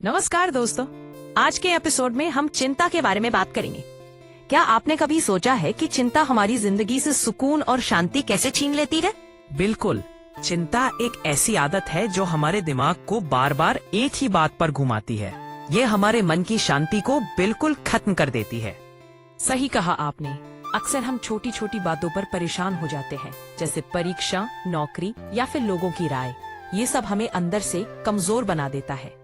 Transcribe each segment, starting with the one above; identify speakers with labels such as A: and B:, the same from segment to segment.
A: नमस्कार दोस्तों, आज के एपिसोड में हम चिंता के बारे में बात करेंगे। क्या आपने कभी सोचा है कि चिंता हमारी जिंदगी से सुकून और शांति कैसे छीन लेती है?
B: बिल्कुल, चिंता एक ऐसी आदत है जो हमारे दिमाग को बार बार एक ही बात पर घुमाती है। ये हमारे मन की शांति को बिल्कुल खत्म कर देती है।
A: सही कहा आपने। अक्सर हम छोटी छोटी बातों पर परेशान हो जाते हैं, जैसे परीक्षा, नौकरी या फिर लोगों की राय। ये सब हमें अंदर से कमजोर बना देता है।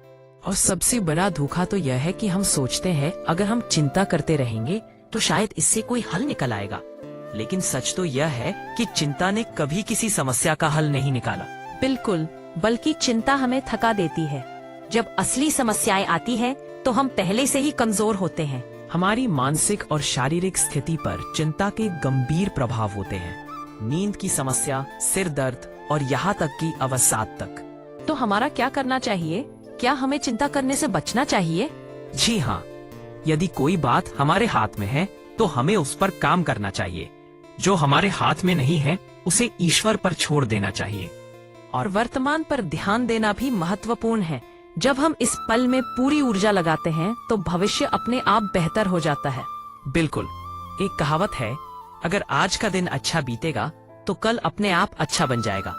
B: और सबसे बड़ा धोखा तो यह है कि हम सोचते हैं अगर हम चिंता करते रहेंगे तो शायद इससे कोई हल निकल आएगा। लेकिन सच तो यह है कि चिंता ने कभी किसी समस्या का हल नहीं निकाला।
A: बिल्कुल, बल्कि चिंता हमें थका देती है। जब असली समस्याएं आती है तो हम पहले से ही कमजोर होते हैं।
B: हमारी मानसिक और शारीरिक स्थिति पर चिंता के गंभीर प्रभाव होते हैं। नींद की समस्या, सिर दर्द और यहाँ तक कि अवसाद तक।
A: तो हमारा क्या करना चाहिए? क्या हमें चिंता करने से बचना चाहिए?
B: जी हाँ, यदि कोई बात हमारे हाथ में है तो हमें उस पर काम करना चाहिए। जो हमारे हाथ में नहीं है उसे ईश्वर पर छोड़ देना चाहिए।
A: और वर्तमान पर ध्यान देना भी महत्वपूर्ण है। जब हम इस पल में पूरी ऊर्जा लगाते हैं तो भविष्य अपने आप बेहतर हो जाता है।
B: बिल्कुल, एक कहावत है, अगर आज का दिन अच्छा बीतेगा तो कल अपने आप अच्छा बन जाएगा।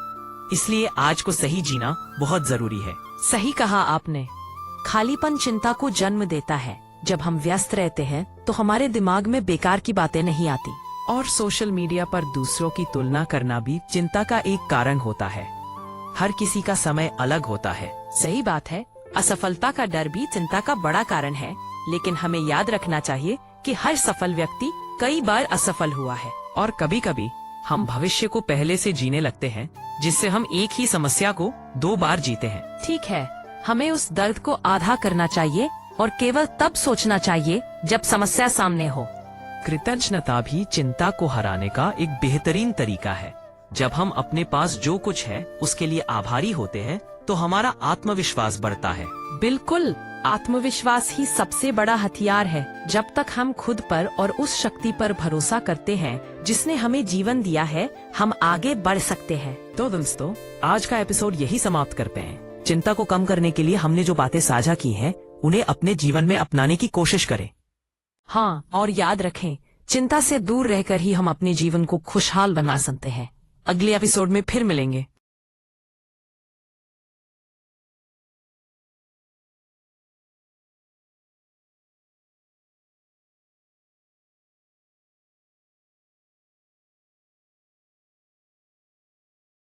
B: इसलिए आज को सही जीना बहुत जरूरी है।
A: सही कहा आपने। खालीपन चिंता को जन्म देता है। जब हम व्यस्त रहते हैं तो हमारे दिमाग में बेकार की बातें नहीं आती।
B: और सोशल मीडिया पर दूसरों की तुलना करना भी चिंता का एक कारण होता है। हर किसी का समय अलग होता है।
A: सही बात है। असफलता का डर भी चिंता का बड़ा कारण है। लेकिन हमें याद रखना चाहिए कि हर सफल व्यक्ति कई बार असफल हुआ है।
B: और कभी कभी हम भविष्य को पहले से जीने लगते हैं, जिससे हम एक ही समस्या को 2 बार जीते हैं।
A: ठीक है, हमें उस दर्द को आधा करना चाहिए और केवल तब सोचना चाहिए जब समस्या सामने हो।
B: कृतज्ञता भी चिंता को हराने का एक बेहतरीन तरीका है। जब हम अपने पास जो कुछ है उसके लिए आभारी होते हैं तो हमारा आत्मविश्वास बढ़ता है।
A: बिल्कुल, आत्मविश्वास ही सबसे बड़ा हथियार है। जब तक हम खुद पर और उस शक्ति पर भरोसा करते हैं जिसने हमें जीवन दिया है, हम आगे बढ़ सकते हैं।
B: तो दोस्तों, आज का एपिसोड यही समाप्त करते हैं। चिंता को कम करने के लिए हमने जो बातें साझा की हैं, उन्हें अपने जीवन में अपनाने की कोशिश करें।
A: हाँ, और याद रखें, चिंता से दूर रहकर ही हम अपने जीवन को खुशहाल बना सकते हैं। अगले एपिसोड में फिर मिलेंगे।